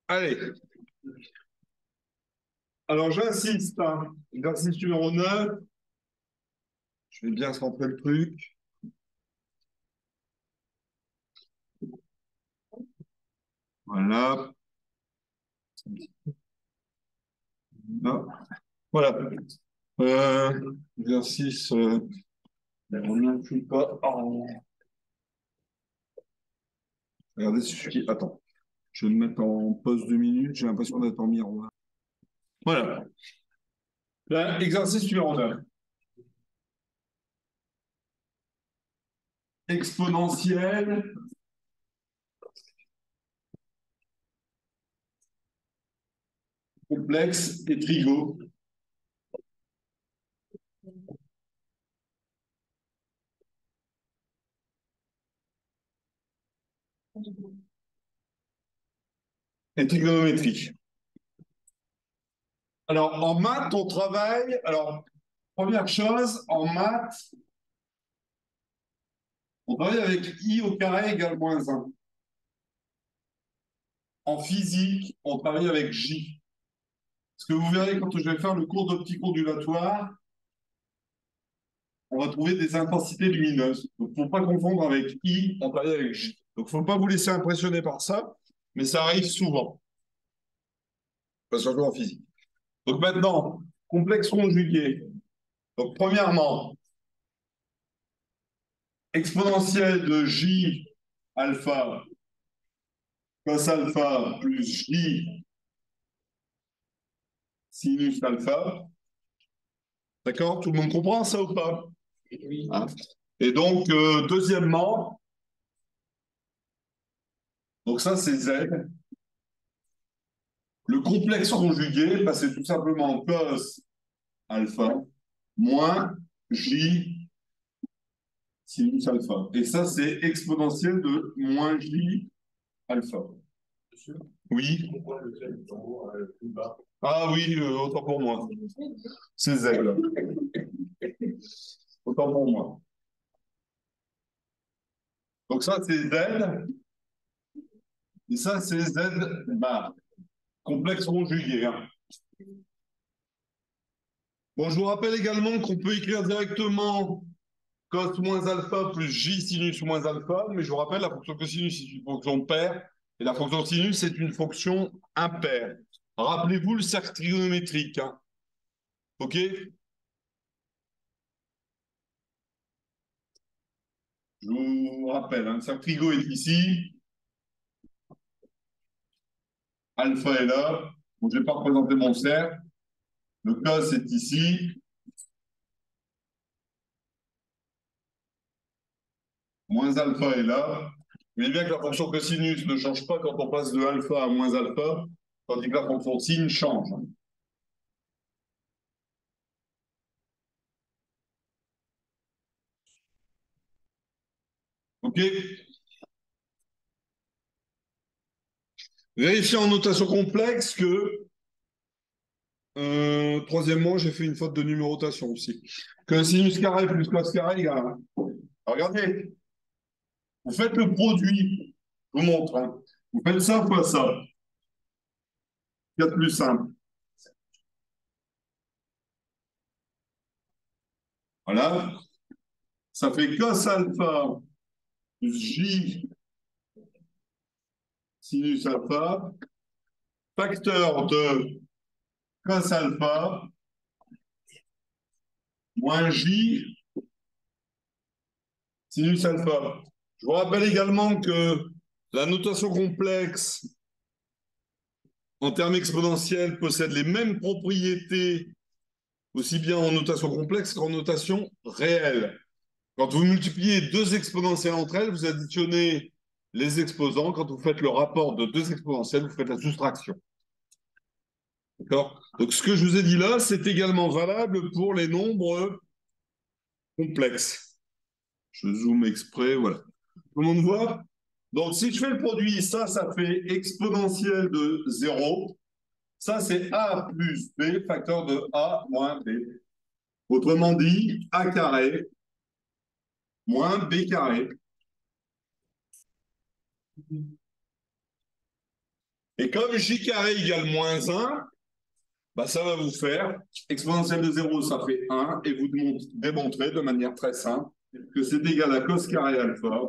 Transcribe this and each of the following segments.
Allez, alors j'insiste, hein. Exercice numéro 9. Je vais bien centrer le truc. Voilà. Non. Voilà. Exercice. On n'inclut pas. Oh. Regardez ce qui. Attends. Je vais me mettre en pause 2 minutes. J'ai l'impression d'être en miroir. Voilà. Là, exercice numéro 9. Exponentielle, complexe et trigo. Et trigonométrique. Alors, en maths, on travaille. Alors, première chose, en maths, on travaille avec I au carré égale moins 1. En physique, on travaille avec J. Parce que vous verrez, quand je vais faire le cours d'optique ondulatoire, on va trouver des intensités lumineuses. Donc, il ne faut pas confondre avec I, on travaille avec J. Donc, il ne faut pas vous laisser impressionner par ça, mais ça arrive souvent. Pas surtout en physique. Donc, maintenant, complexe conjugué. Donc, premièrement, exponentielle de J alpha cos alpha plus J sinus alpha. D'accord? Tout le monde comprend ça ou pas? Oui. Hein? Et donc, deuxièmement, donc ça c'est Z. Le complexe conjugué, bah, c'est tout simplement cos alpha moins J sinus alpha. Et ça, c'est exponentiel de moins J alpha. Oui. Ah oui, autant pour moi. C'est Z. Autant pour moi. Donc ça, c'est Z. Et ça, c'est Z bar. Complexe conjugué. Hein. Bon, je vous rappelle également qu'on peut écrire directement cos moins alpha plus J sinus moins alpha, mais je vous rappelle, la fonction cosinus est une fonction paire, et la fonction sinus est une fonction impaire. Rappelez-vous le cercle trigonométrique. Hein. OK? Je vous rappelle, hein, le cercle trigo est ici, alpha est là, donc je ne vais pas représenter mon cercle, le cos est ici, moins alpha est là. Vous voyez bien que la fonction cosinus ne change pas quand on passe de alpha à moins alpha, tandis que la fonction sin change. OK? Vérifiez en notation complexe que, troisièmement, j'ai fait une faute de numérotation aussi. Que sinus carré plus cos carré égale 1. Regardez, vous faites le produit, je vous montre. Hein. Vous faites ça fois ça. Il y a de plus simple. Voilà. Ça fait cos alpha plus J sinus alpha, facteur de cos alpha moins J sinus alpha. Je vous rappelle également que la notation complexe en termes exponentiels possède les mêmes propriétés aussi bien en notation complexe qu'en notation réelle. Quand vous multipliez deux exponentielles entre elles, vous additionnez les exposants. Quand vous faites le rapport de deux exponentielles, vous faites la soustraction. D'accord? Donc, ce que je vous ai dit là, c'est également valable pour les nombres complexes. Je zoome exprès, voilà. Tout le monde voit? Donc, si je fais le produit, ça fait exponentielle de 0. Ça, c'est A plus B, facteur de A moins B. Autrement dit, A carré moins B carré. Et comme j carré égale moins 1, bah, ça va vous faire exponentielle de 0, ça fait 1, et vous démontrez de manière très simple que c'est égal à cos carré alpha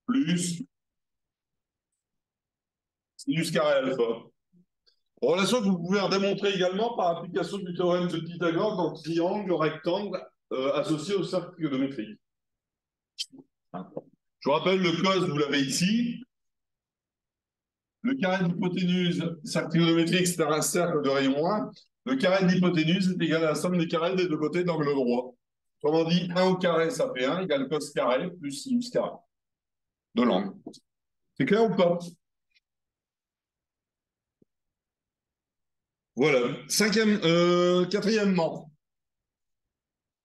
plus sinus carré alpha. Relation que vous pouvez en démontrer également par application du théorème de Pythagore dans le triangle rectangle associé au cercle trigonométrique. Je vous rappelle, le cos, vous l'avez ici. Le carré de l'hypoténuse, cercle trigonométrique, c'est un cercle de rayon 1. Le carré de l'hypoténuse est égal à la somme des carrés des deux côtés d'angle droit. Autrement dit, 1 au carré, ça fait 1, égale cos carré plus sinus carré de l'angle. C'est clair ou pas? Voilà. Quatrièmement,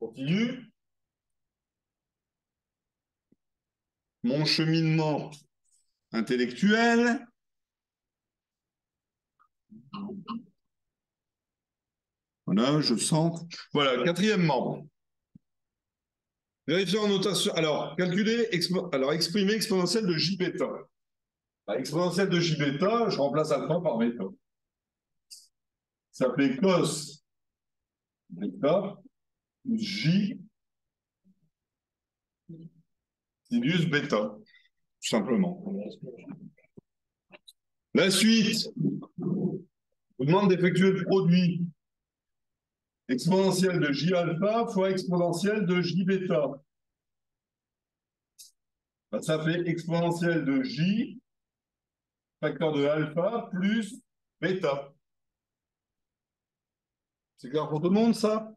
continue. Mon cheminement intellectuel. Voilà, je sens. Voilà, quatrièmement. Vérifier en notation. Alors, exprimer exponentielle de j bêta. Exponentielle de j bêta, je remplace alpha par bêta. Ça fait cos bêta plus j sinus bêta, tout simplement. La suite vous demande d'effectuer le produit exponentielle de j alpha fois exponentielle de j bêta. Ben, ça fait exponentielle de j facteur de alpha plus bêta. C'est clair pour tout le monde, ça?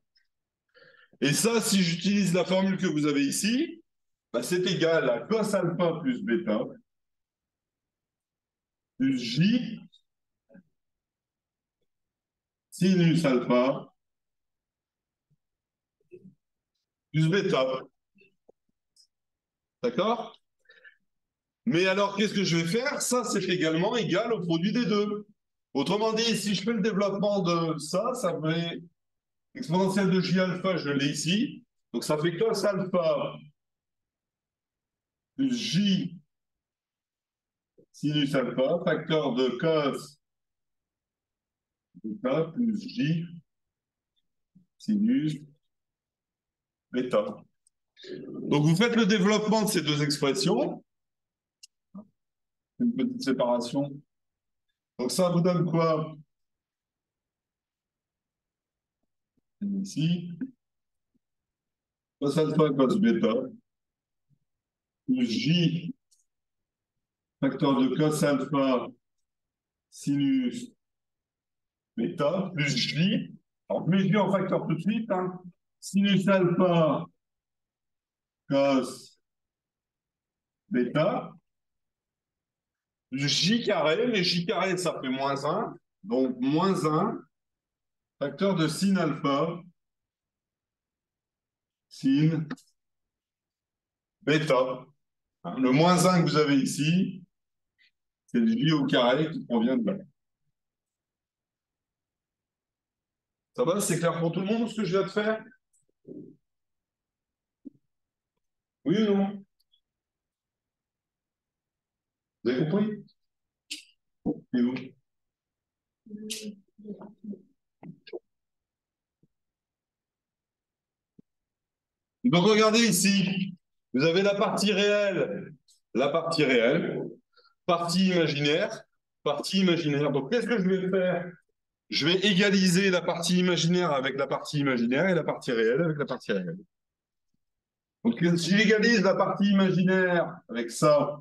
Et ça, si j'utilise la formule que vous avez ici, ben, c'est égal à cos alpha plus bêta plus j sinus alpha plus bêta. D'accord? Mais alors, qu'est-ce que je vais faire? Ça, c'est également égal au produit des deux. Autrement dit, si je fais le développement de ça, ça fait exponentielle de j alpha, je l'ai ici. Donc, ça fait cos alpha plus j sinus alpha, facteur de cos bêta plus j sinus bêta. Donc, vous faites le développement de ces deux expressions. Une petite séparation. Donc, ça vous donne quoi? Ici. Cos alpha, cos bêta. Plus j facteur de cos alpha sinus bêta plus j. Alors, je mets j en facteur tout de suite. Hein. Sinus alpha cos bêta plus j carré. Mais j carré, ça fait moins 1. Donc, moins 1 facteur de sin alpha sin bêta. Le moins 1 que vous avez ici, c'est le j au carré qui provient de là. Ça va? C'est clair pour tout le monde ce que je viens de faire? Oui ou non? Vous avez compris? Et vous? Donc regardez ici, vous avez la partie réelle, partie imaginaire, partie imaginaire. Donc qu'est-ce que je vais faire? Je vais égaliser la partie imaginaire avec la partie imaginaire et la partie réelle avec la partie réelle. Donc si j'égalise la partie imaginaire avec ça,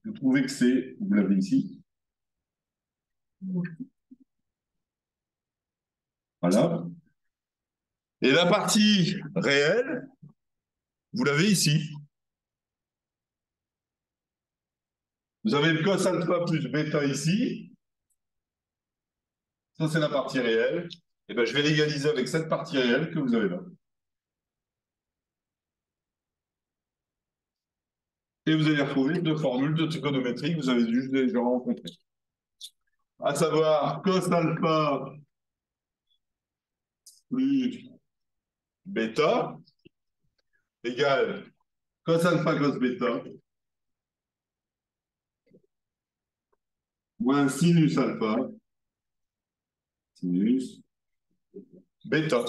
vous trouvez que c'est, vous l'avez ici. Voilà. Et la partie réelle, vous l'avez ici. Vous avez le cos alpha plus bêta ici. Ça, c'est la partie réelle. Et ben, je vais l'égaliser avec cette partie réelle que vous avez là. Et vous allez retrouver deux formules de trigonométrie que vous avez juste déjà rencontrées. À savoir cos alpha plus bêta égale cos alpha cos bêta moins sinus alpha, sinus bêta.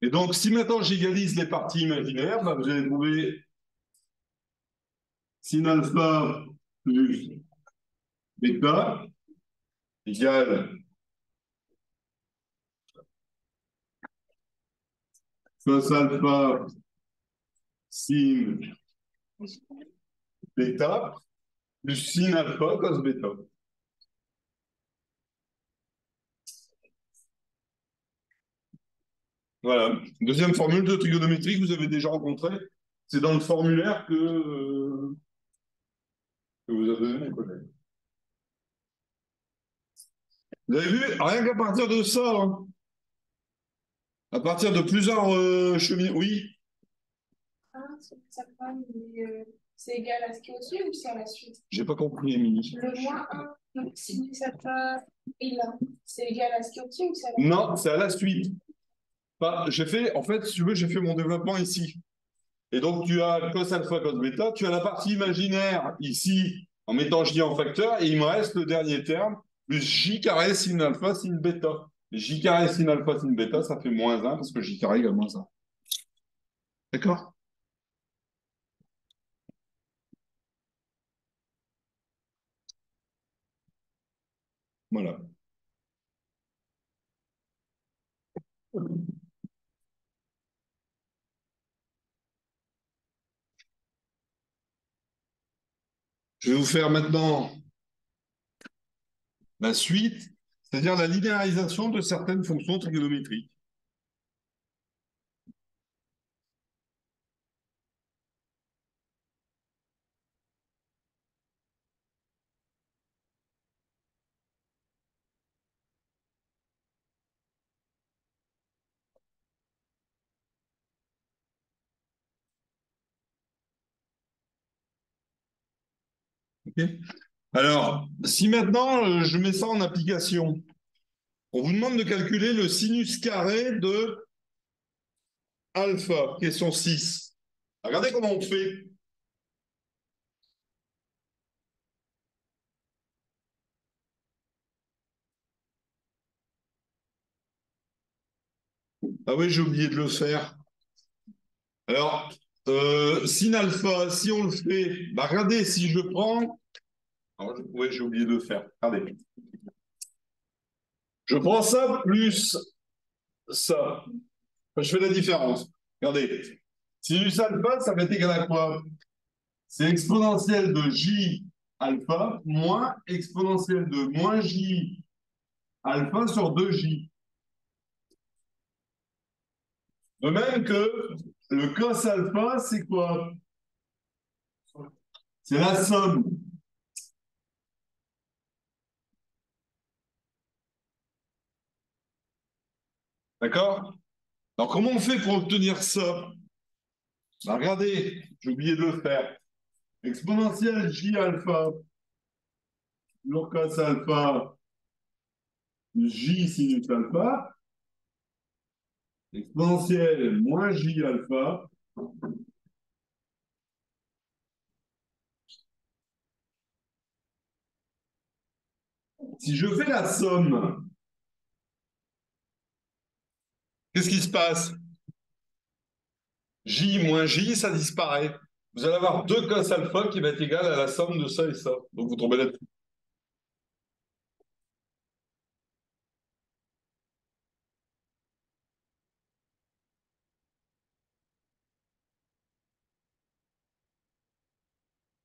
Et donc, si maintenant j'égalise les parties imaginaires, bah, vous allez trouver sin alpha plus bêta égale cos alpha sin bêta plus sin alpha cos bêta. Voilà. Deuxième formule de trigonométrie que vous avez déjà rencontrée. C'est dans le formulaire que vous avez donné, mes collègues. Vous avez vu, rien qu'à partir de ça, hein, à partir de plusieurs chemins. Oui, Ah, c'est égal à ce qui est au-dessus ou c'est à la suite? j'ai pas compris, Émilie. Le moins 1, donc si ça et là, c'est égal à ce qui est au-dessus ou c'est à la suite? Non, c'est à la suite. Enfin, j'ai fait, en fait, si tu veux, j'ai fait mon développement ici. Et donc, tu as cos alpha, cos bêta, tu as la partie imaginaire ici, en mettant j en facteur, et il me reste le dernier terme, plus j carré sin alpha sin bêta. J carré sin alpha sin bêta, ça fait moins 1, parce que j carré égale moins 1. D'accord? Voilà. Je vais vous faire maintenant la suite, c'est-à-dire la linéarisation de certaines fonctions trigonométriques. Okay. Alors, si maintenant je mets ça en application, on vous demande de calculer le sinus carré de alpha, question 6. Regardez comment on fait. Ah oui, j'ai oublié de le faire. Alors, sin alpha, si on le fait, bah regardez, si je prends. Alors, oui, j'ai oublié de le faire. Regardez. Je prends ça plus ça. Je fais la différence. Regardez. Sinus alpha, ça va être égal à quoi? C'est exponentielle de j alpha moins exponentielle de moins j alpha sur 2j. De même que le cos alpha, c'est quoi? C'est la somme. D'accord? Alors, comment on fait pour obtenir ça? Bah, regardez, j'ai oublié de le faire. Exponentielle j alpha, sur cos alpha, j sinus alpha, exponentielle moins j alpha. Si je fais la somme, qu'est-ce qui se passe? J moins J, ça disparaît. Vous allez avoir 2 cos alpha qui va être égal à la somme de ça et ça. Donc vous tombez là-dessus.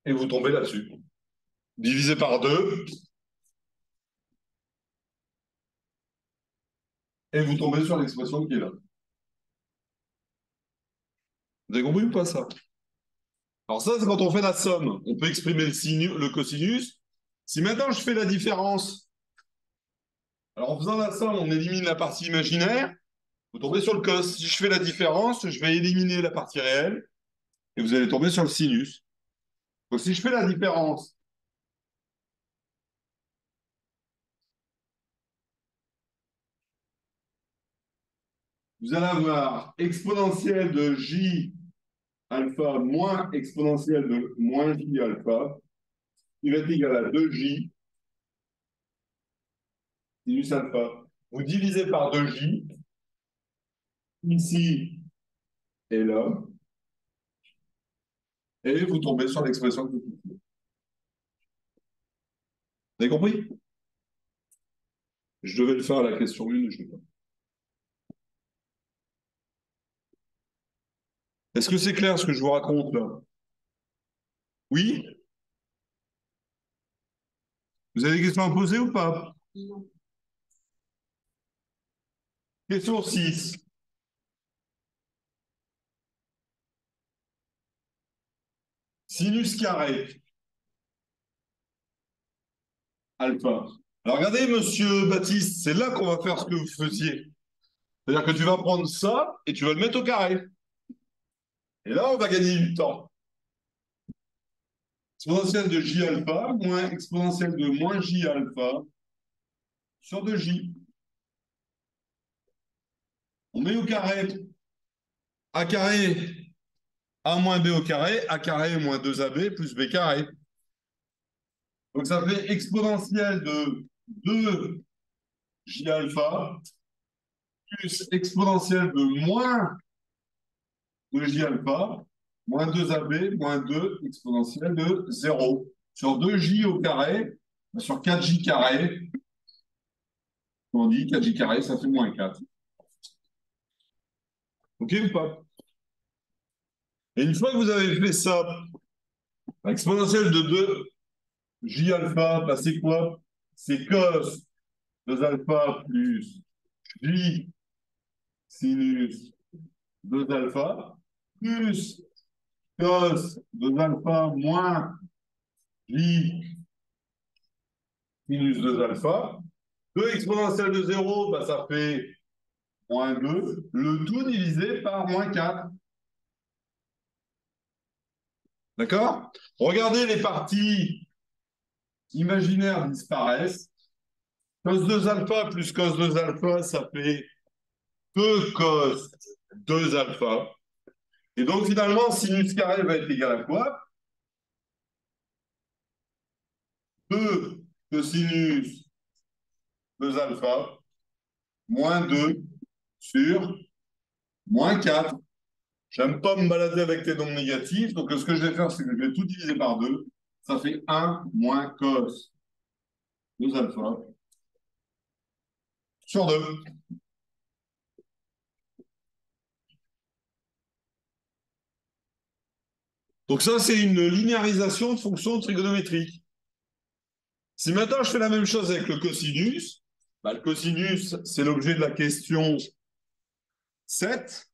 Et vous tombez là-dessus. Divisé par 2, et vous tombez sur l'expression qui est là. Vous avez compris ou pas ça? Alors ça, c'est quand on fait la somme. On peut exprimer le cosinus. Si maintenant je fais la différence, alors en faisant la somme, on élimine la partie imaginaire, vous tombez sur le cos. Si je fais la différence, je vais éliminer la partie réelle, et vous allez tomber sur le sinus. Donc si je fais la différence, vous allez avoir exponentielle de J alpha moins exponentielle de moins J alpha, qui va être égal à 2J sinus alpha. Vous divisez par 2J, ici et là, et vous tombez sur l'expression que vous voulez. Vous avez compris? Je devais le faire à la question 1, je ne sais pas. Est-ce que c'est clair ce que je vous raconte là? Oui? Vous avez des questions à poser ou pas? Non. Question 6. Sinus carré alpha. Alors regardez, monsieur Baptiste, c'est là qu'on va faire ce que vous faisiez. C'est-à-dire que tu vas prendre ça et tu vas le mettre au carré. Et là, on va gagner du temps. Exponentielle de J alpha moins exponentielle de moins J alpha sur 2J. On met au carré A carré A moins B au carré, A carré moins 2AB plus B carré. Donc ça fait exponentielle de 2J alpha plus exponentielle de moins 2J alpha moins 2AB moins 2 exponentielle de 0 sur 2J au carré sur 4J carré. On dit 4J carré, ça fait moins 4. OK ou pas? Et une fois que vous avez fait ça, l'exponentielle de 2J alpha, bah c'est quoi? C'est cos 2 alpha plus J sinus 2 alpha plus cos 2 alpha moins J sinus 2 alpha. 2 exponentielle de 0, bah, ça fait moins 2. Le tout divisé par moins 4. D'accord? Regardez les parties imaginaires disparaissent. Cos 2 alpha plus cos 2 alpha, ça fait 2 cos 2 alpha. Et donc finalement, sinus carré va être égal à quoi? 2 cosinus 2 alpha moins 2 sur moins 4. J'aime pas me balader avec les nombres négatifs, donc ce que je vais faire, c'est que je vais tout diviser par 2. Ça fait 1 moins cos 2 alpha sur 2. Donc ça, c'est une linéarisation de fonctions trigonométriques. Si maintenant je fais la même chose avec le cosinus, bah, le cosinus, c'est l'objet de la question 7.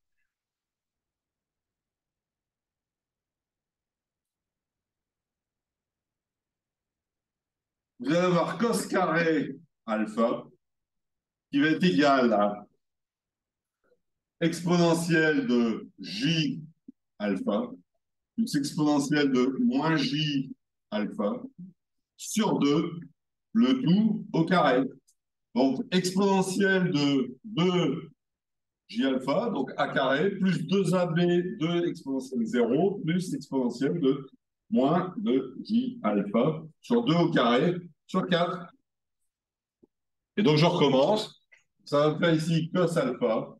Vous allez avoir cos carré alpha qui va être égal à exponentielle de j alpha plus exponentielle de moins j alpha sur 2, le tout au carré. Donc, exponentielle de 2j alpha, donc a carré, plus 2ab, 2 exponentielle 0, plus exponentielle de moins 2j alpha sur 2 au carré, sur 4. Et donc, je recommence. Ça va me faire ici cos alpha,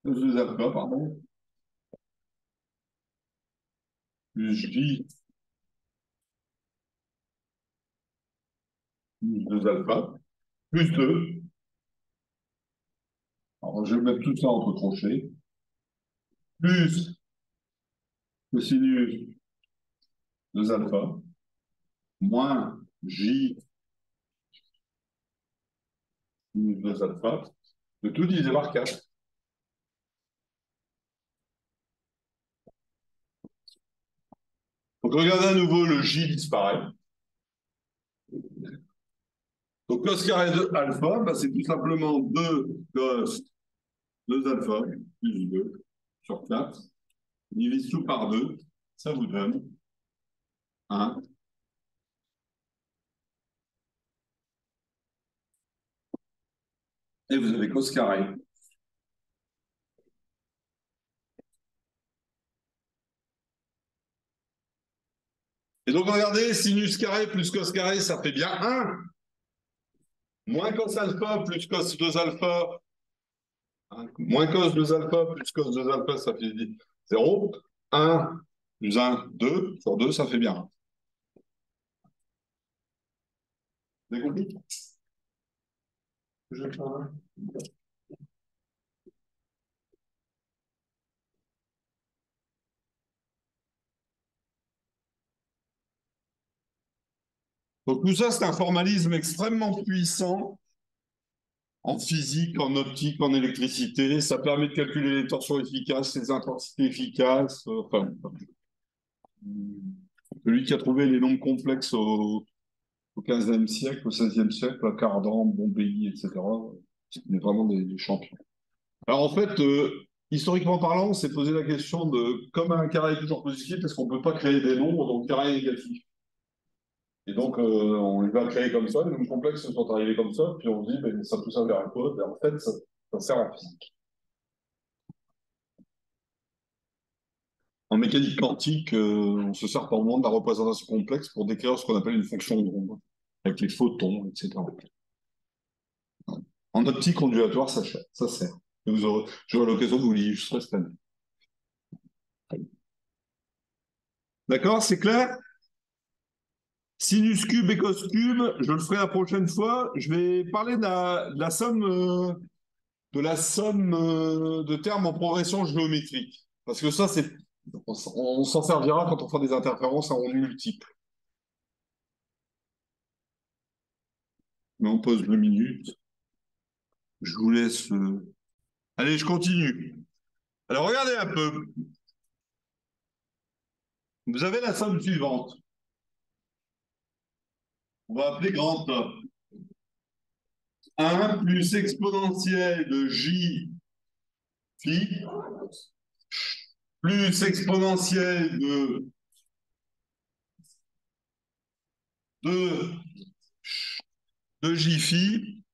cos 2 alpha, pardon, plus j plus 2 alpha, plus 2. Alors, je vais mettre tout ça entre crochets, plus cosinus 2 alpha, moins j sinus 2 alpha, de tout divisé par 4. Donc, regardez à nouveau, le j disparaît. Donc, cos carré de alpha, bah, c'est tout simplement 2 cos 2 alpha plus 2 sur 4. On divise tout par 2, ça vous donne 1. Et vous avez cos carré. Et donc, regardez, sinus carré plus cos carré, ça fait bien 1. Moins cos alpha plus cos 2 alpha. Moins cos 2 alpha plus cos 2 alpha, ça fait 0. 1 plus 1, 2. Sur 2, ça fait bien 1. Vous avez compris? Donc tout ça, c'est un formalisme extrêmement puissant en physique, en optique, en électricité. Ça permet de calculer les torsions efficaces, les intensités efficaces. Enfin, celui qui a trouvé les nombres complexes au XVe siècle, au XVIe siècle, à Cardan, Bombelli, etc. On est vraiment des champions. Alors en fait, historiquement parlant, on s'est posé la question de, comme un carré est toujours positif, est-ce qu'on ne peut pas créer des nombres dont le carré est négatif? Et donc, on les a créés comme ça, les nombres complexes sont arrivés comme ça, puis on se dit, ben, ça tout ça vers quoi? Ben, en fait, ça sert en physique. En mécanique quantique, on se sert par moment de la représentation complexe pour décrire ce qu'on appelle une fonction d'onde, avec les photons, etc. En optique ondulatoire, ça sert. Et j'aurai l'occasion de vous l'illustrer cette année. D'accord, c'est clair? Sinus cube et cos cube, je le ferai la prochaine fois. Je vais parler de la somme, de termes en progression géométrique. Parce que ça, on s'en servira quand on fera des interférences en multiples. Mais on pose 2 minutes. Je vous laisse. Allez, je continue. Alors, regardez un peu. Vous avez la somme suivante. On va appeler grand A. 1 plus exponentielle de J phi plus exponentielle de J phi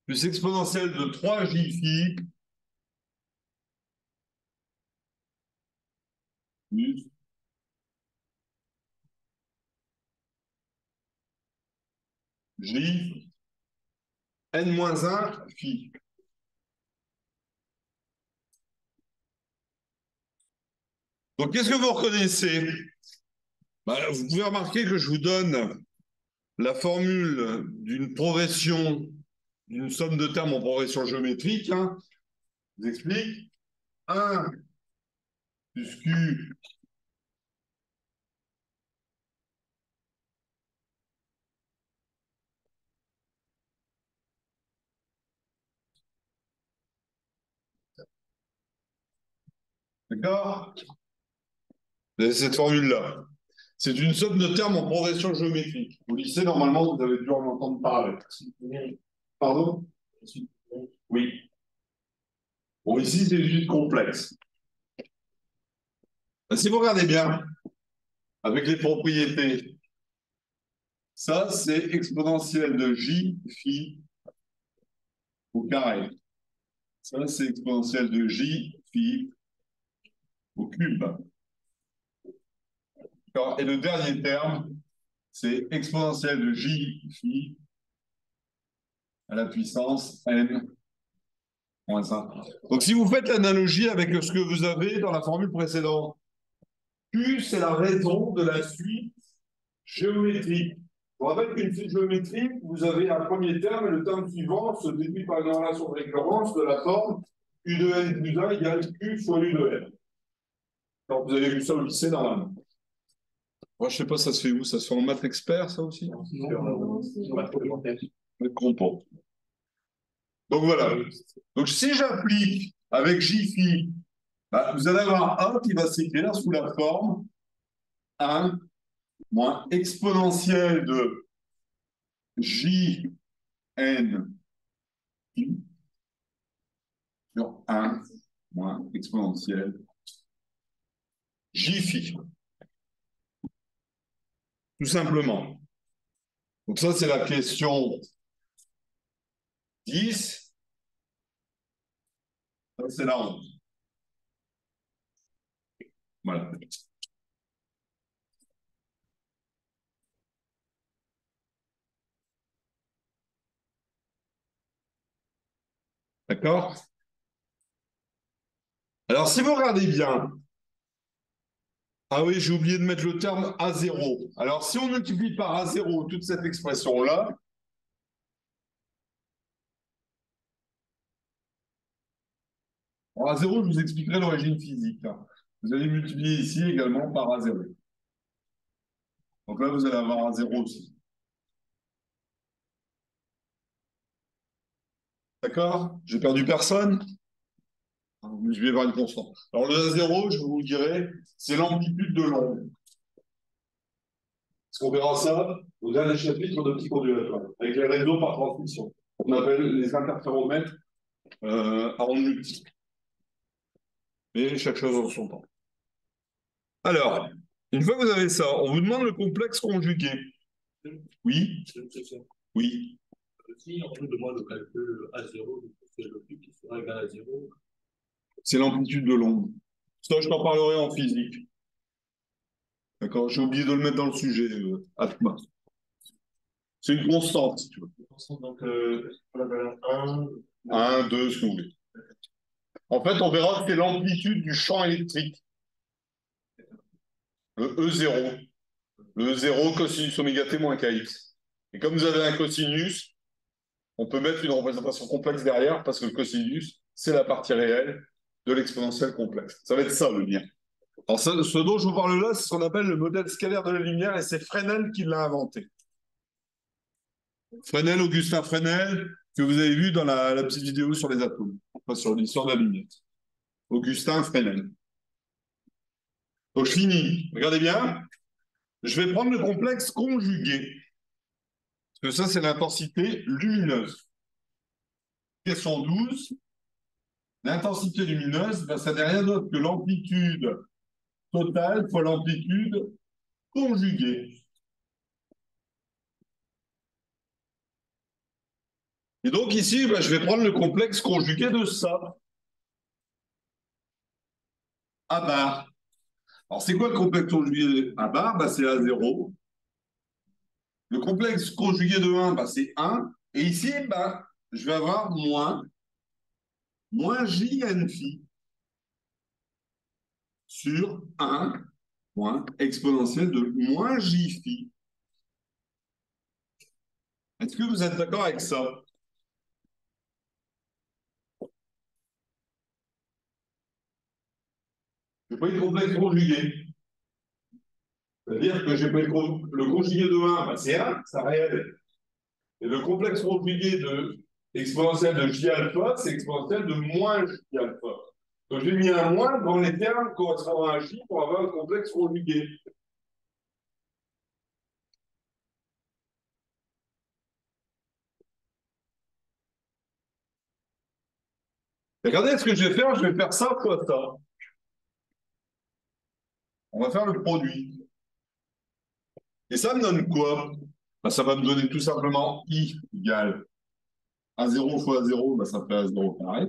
plus exponentielle de 3J phi plus J n-1 phi. Donc, qu'est-ce que vous reconnaissez? Ben, vous pouvez remarquer que je vous donne la formule d'une progression, d'une somme de termes en progression géométrique. Hein. Je vous explique. 1 plus Q d'accord? C'est cette formule-là. C'est une somme de termes en progression géométrique. Au lycée, normalement, vous avez dû en entendre parler. Pardon? Oui. Bon, ici, c'est juste complexe. Ben, si vous regardez bien, avec les propriétés, ça, c'est exponentielle de J phi au carré. Ça, c'est exponentielle de J phi au cube. Et le dernier terme, c'est exponentielle de J phi à la puissance n moins 1. Donc, si vous faites l'analogie avec ce que vous avez dans la formule précédente, Q, c'est la raison de la suite géométrique. Je vous rappelle qu'une suite géométrique, vous avez un premier terme et le terme suivant se déduit par une relation de récurrence de la forme U de n plus 1 égale Q fois U de n. Alors, vous avez vu ça au lycée, normalement. Moi, je ne sais pas, ça se fait où? Ça se fait en maths expert, ça aussi? Non, maths compo. Donc voilà. Donc si j'applique avec J phi, bah, vous allez avoir A qui va s'écrire sous la forme 1 moins exponentielle de J n phi sur 1 moins exponentielle J phi. Tout simplement. Donc ça, c'est la question 10. Ça, c'est la 11. Voilà. D'accord? Alors, si vous regardez bien, ah oui, j'ai oublié de mettre le terme A0. Alors, si on multiplie par A0 toute cette expression-là, A0, je vous expliquerai l'origine physique. Vous allez multiplier ici également par A0. Donc là, vous allez avoir A0 aussi. D'accord? J'ai perdu personne? Je vais voir une constante. Alors le A0, je vous dirai, c'est l'amplitude de l'onde. Est-ce qu'on verra ça au dernier chapitre de psycho avec les réseaux par transmission. On appelle les interféromètres à ondes multiples. Et chaque chose en son temps. Alors, une fois que vous avez ça, on vous demande le complexe conjugué. Oui? Oui. Si on nous demande le calcul A0, c'est le flux qui sera égal à 0. C'est l'amplitude de l'onde. Ça, je t'en parlerai en physique. D'accord? J'ai oublié de le mettre dans le sujet, Atma. C'est une constante, si tu veux. Donc, on appelle 1, 1, 2, ce que vous voulez. En fait, on verra que c'est l'amplitude du champ électrique. Le E0. Le E0, cosinus oméga t moins kx. Et comme vous avez un cosinus, on peut mettre une représentation complexe derrière parce que le cosinus, c'est la partie réelle de l'exponentielle complexe. Ça va être ça, le lien. Alors, ce dont je vous parle là, c'est ce qu'on appelle le modèle scalaire de la lumière et c'est Fresnel qui l'a inventé. Fresnel, Augustin Fresnel, que vous avez vu dans la petite vidéo sur les atomes, enfin sur l'histoire de la lumière. Augustin Fresnel. Donc, je finis. Regardez bien. Je vais prendre le complexe conjugué. Parce que ça, c'est l'intensité lumineuse. Question 12. L'intensité lumineuse, ben, ça n'est rien d'autre que l'amplitude totale fois l'amplitude conjuguée. Et donc ici, ben, je vais prendre le complexe conjugué de ça. A bar. Alors, c'est quoi le complexe conjugué A bar? Ben, c'est A0. Le complexe conjugué de 1, ben, c'est 1. Et ici, ben, je vais avoir moins Jn phi sur 1 moins exponentielle de moins J phi. Est-ce que vous êtes d'accord avec ça? Je n'ai pas eu de complexe conjugué. C'est-à-dire que j'ai pris le conjugué de 1, ben c'est 1, ça réel. Et le complexe conjugué de exponentielle de J alpha, c'est exponentielle de moins J alpha. Donc j'ai mis un moins dans les termes correspondant à J pour avoir le complexe conjugué. Et regardez ce que je vais faire ça fois ça. On va faire le produit. Et ça me donne quoi? Ben, ça va me donner tout simplement I égale A0 fois A0, ben, ça fait A0 carré.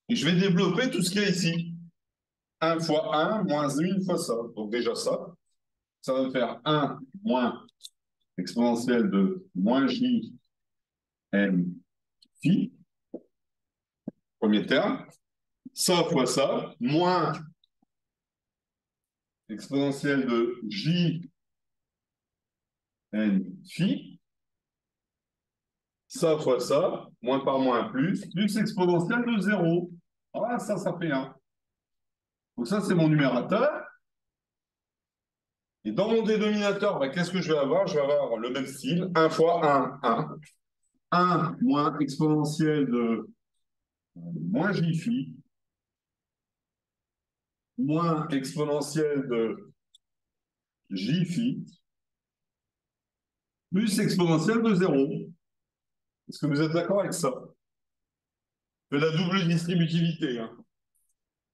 Et je vais développer tout ce qu'il y a ici. 1 fois 1 moins 1 fois ça. Donc déjà ça va me faire 1 moins exponentielle de moins J n phi, premier terme. Ça fois ça, moins exponentielle de J n phi. Ça fois ça, moins par moins plus exponentielle de 0. Voilà, ça fait 1. Donc ça, c'est mon numérateur. Et dans mon dénominateur, ben, qu'est-ce que je vais avoir? Je vais avoir le même style. 1 fois 1, 1. 1 moins exponentielle de moins j phi moins exponentielle de j phi plus exponentielle de 0. Est-ce que vous êtes d'accord avec ça? De la double distributivité. Hein.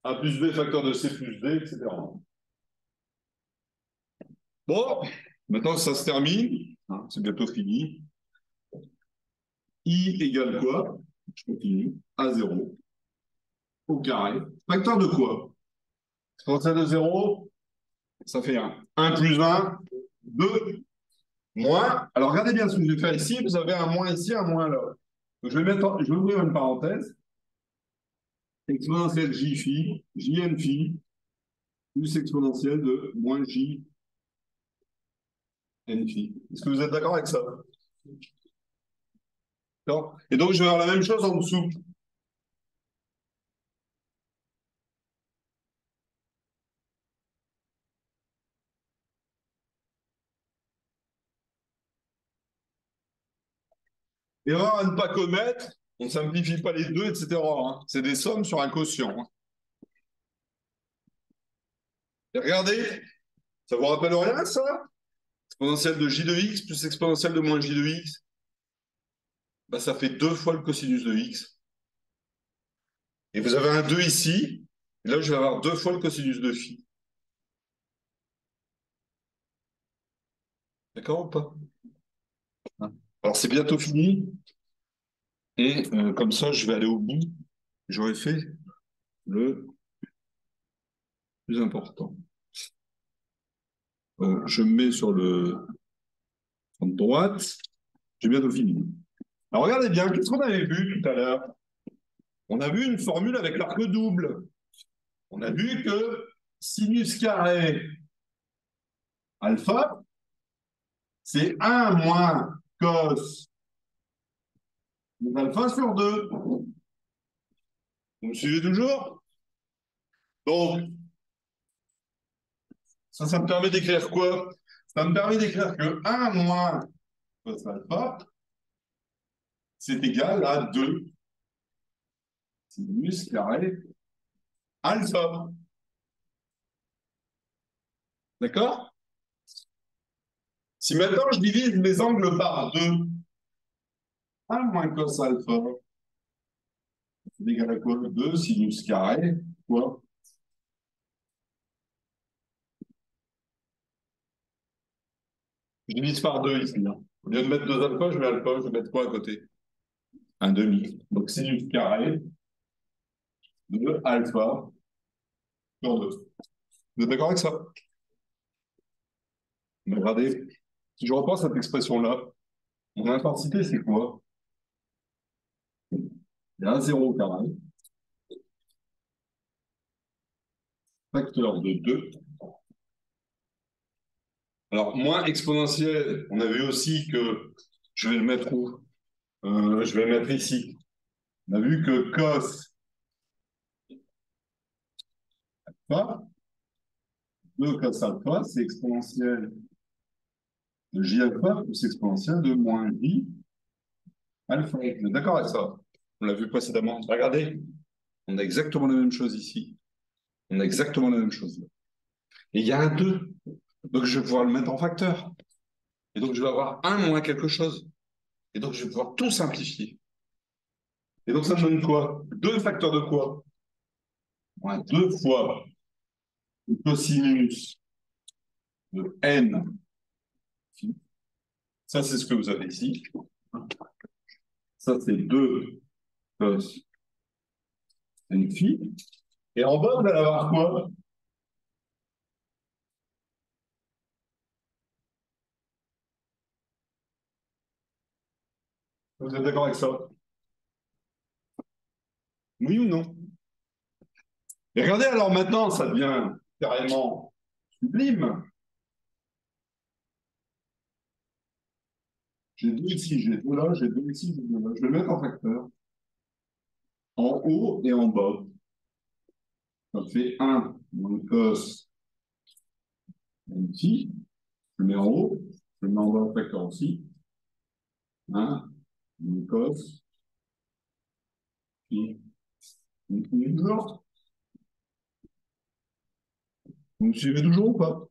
A plus B facteur de C plus D, etc. Bon, maintenant que ça se termine, hein, c'est bientôt fini. I égale quoi? Je continue. A0 au carré. Facteur de quoi? Exponentielle de 0, ça fait 1. 1 plus 1, 2. Moins. Alors regardez bien ce que je vais faire ici. Vous avez un moins ici, un moins là. Donc, je vais ouvrir une parenthèse. Exponentielle j phi, jn phi, plus exponentielle de moins j n phi. Est-ce que vous êtes d'accord avec ça? D'accord. Et donc, je vais avoir la même chose en dessous. Erreur à ne pas commettre, on ne simplifie pas les deux, etc. hein. C'est des sommes sur un quotient. hein. Et regardez, ça vous rappelle rien, ça? Exponentielle de j de x plus exponentielle de moins j de x, bah, ça fait 2 fois le cosinus de x. Et vous avez un 2 ici, et là, je vais avoir 2 fois le cosinus de phi. D'accord ou pas? Alors, c'est bientôt fini, et comme ça, je vais aller au bout. J'aurais fait le plus important. Je me mets sur le en droite, j'ai bientôt fini. Alors, regardez bien, qu'est-ce qu'on avait vu tout à l'heure? On a vu une formule avec l'arc double. On a vu que sinus carré alpha, c'est 1 moins cos alpha sur 2. Vous me suivez toujours? Donc, ça me permet d'écrire quoi? Ça me permet d'écrire que 1 moins cos alpha, c'est égal à 2 sinus carré alpha. D'accord? Si maintenant je divise mes angles par 2, 1 moins cos alpha, c'est égal à quoi? 2 sinus carré, quoi? Je divise par 2 ici. Hein. Au lieu de mettre 2 alpha, je mets alpha, je vais mettre quoi à côté? Un demi. Donc sinus carré de alpha sur 2. Vous êtes d'accord avec ça? Mais regardez, si je reprends cette expression-là, mon intensité, c'est quoi? Il y a un 0 carré, facteur de 2. Alors, moins exponentielle, on a vu aussi que je vais le mettre où? Je vais le mettre ici. On a vu que cos alpha, 2 cos alpha, c'est exponentielle de j alpha plus exponentielle de moins j alpha. Vous êtes d'accord avec ça? On l'a vu précédemment. Regardez, on a exactement la même chose ici. On a exactement la même chose là. Et il y a un 2. Donc je vais pouvoir le mettre en facteur. Et donc je vais avoir 1 moins quelque chose. Et donc je vais pouvoir tout simplifier. Et donc ça me donne quoi? 2 facteurs de quoi? Moins 2 fois le cosinus de n. Ça, c'est ce que vous avez ici. Ça, c'est 2 cos n phi. Et en bas, vous allez avoir quoi? Vous êtes d'accord avec ça? Oui ou non? Et regardez, alors maintenant, ça devient carrément sublime. J'ai 2 ici, j'ai 2 là, j'ai 2 ici, j'ai 2 là. Je vais le mettre en facteur. En haut et en bas. Ça fait 1 moins cos n phi. Je le mets en haut, je le mets en bas en facteur aussi. 1 moins cos phi. Vous me suivez toujours? Vous me suivez toujours ou pas?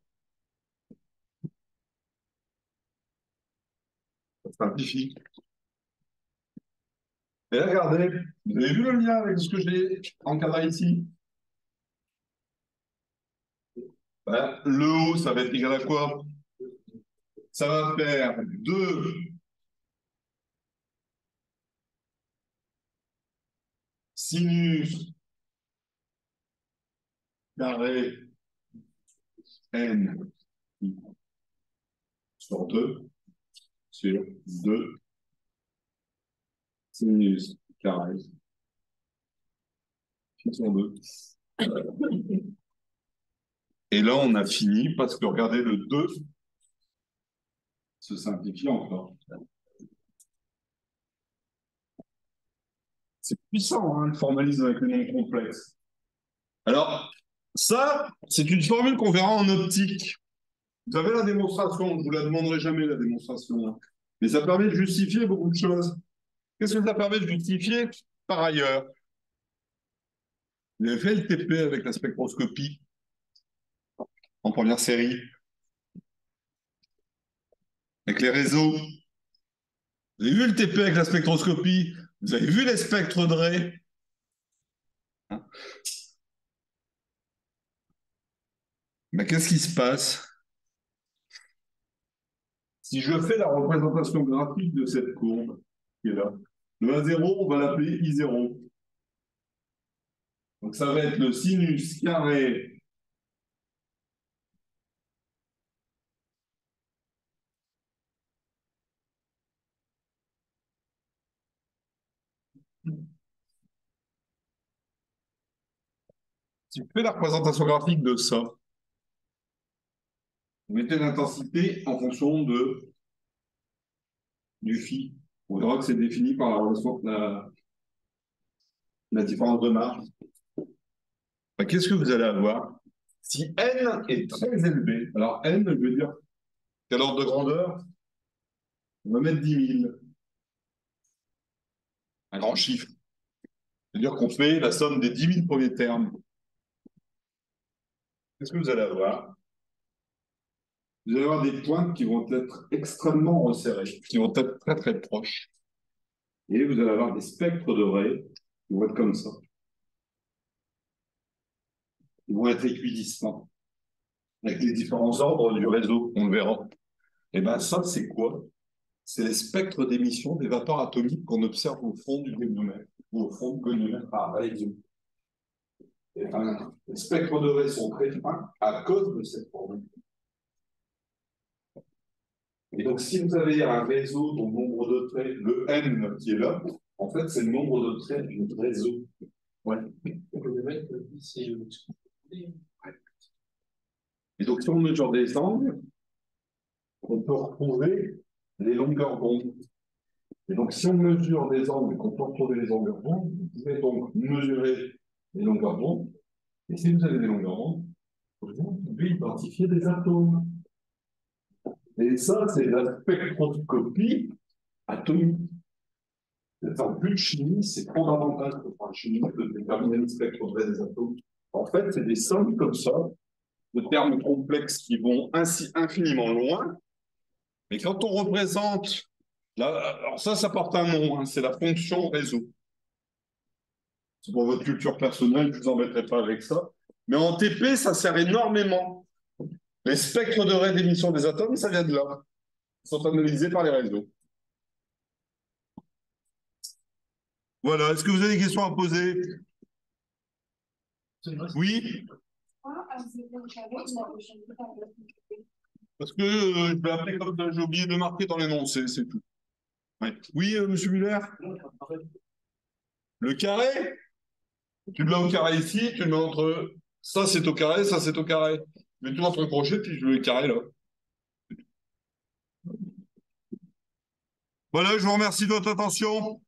Ça simplifie. Et regardez, vous avez vu le lien avec ce que j'ai encadré ici? Ben, le haut, ça va être égal à quoi? Ça va faire 2 sinus carré n sur 2 sur 2 sinus carré. Sur 2. Et là, on a fini parce que regardez, le 2 se simplifie encore. C'est puissant, hein, le formalisme avec les nombres complexes. Alors, ça, c'est une formule qu'on verra en optique. Vous avez la démonstration, je ne vous la demanderai jamais, la démonstration. Hein. Mais ça permet de justifier beaucoup de choses. Qu'est-ce que ça permet de justifier par ailleurs? Vous avez fait le TP avec la spectroscopie en première série, avec les réseaux. Vous avez vu le TP avec la spectroscopie? Vous avez vu les spectres de Ray? Hein? Mais qu'est-ce qui se passe si je fais la représentation graphique de cette courbe qui est là? Le A0, on va l'appeler I0. Donc ça va être le sinus carré si je fais la représentation graphique de ça. Vous mettez l'intensité en fonction du phi. On verra que c'est défini par la relation, la différence de marge. Ben, qu'est-ce que vous allez avoir? Si n est très élevé, alors n, je veux dire, quel ordre de grandeur? On va mettre 10 000. Un grand chiffre. C'est-à-dire qu'on fait la somme des 10 000 premiers termes. Qu'est-ce que vous allez avoir? Vous allez avoir des pointes qui vont être extrêmement resserrées, qui vont être très très proches. Et vous allez avoir des spectres de Ray qui vont être comme ça. Ils vont être équidistants, avec les différents ordres du réseau, on le verra. Et bien ça, c'est quoi? C'est les spectres d'émission des vapeurs atomiques qu'on observe au fond du goniomètre, ou au fond du goniomètre à réseau. Et ben, les spectres de Ray sont très fins à cause de cette formule. Et donc, si vous avez un réseau dont le nombre de traits, le n qui est là, en fait, c'est le nombre de traits du réseau. Ouais. Et donc, si on mesure des angles, on peut retrouver les longueurs d'onde. Et donc, si on mesure des angles et qu'on peut retrouver les longueurs d'onde, vous pouvez donc mesurer les longueurs d'onde. Et si vous avez des longueurs d'onde, vous pouvez identifier des atomes. Et ça, c'est la spectroscopie atomique. En plus de chimie, c'est fondamental pour la chimie de déterminer le spectre des atomes. En fait, c'est des sommes comme ça, de termes complexes qui vont ainsi infiniment loin. Mais quand on représente, là, alors ça porte un nom, hein, c'est la fonction réseau. C'est pour votre culture personnelle, je ne vous embêterai pas avec ça. Mais en TP, ça sert énormément. Les spectres de Ray d'émission des atomes, ça vient de là. Ils sont analysés par les réseaux. Voilà, est-ce que vous avez des questions à poser? Oui? Parce que je vais appeler comme ça, j'ai oublié de le marquer dans l'énoncé, c'est tout. Ouais. Oui, monsieur Muller? Le carré? Tu le mets au carré ici, tu le mets entre... Ça, c'est au carré, ça, c'est au carré. Je mets tout entre crochet, puis je mets le carré là. Voilà, je vous remercie de votre attention.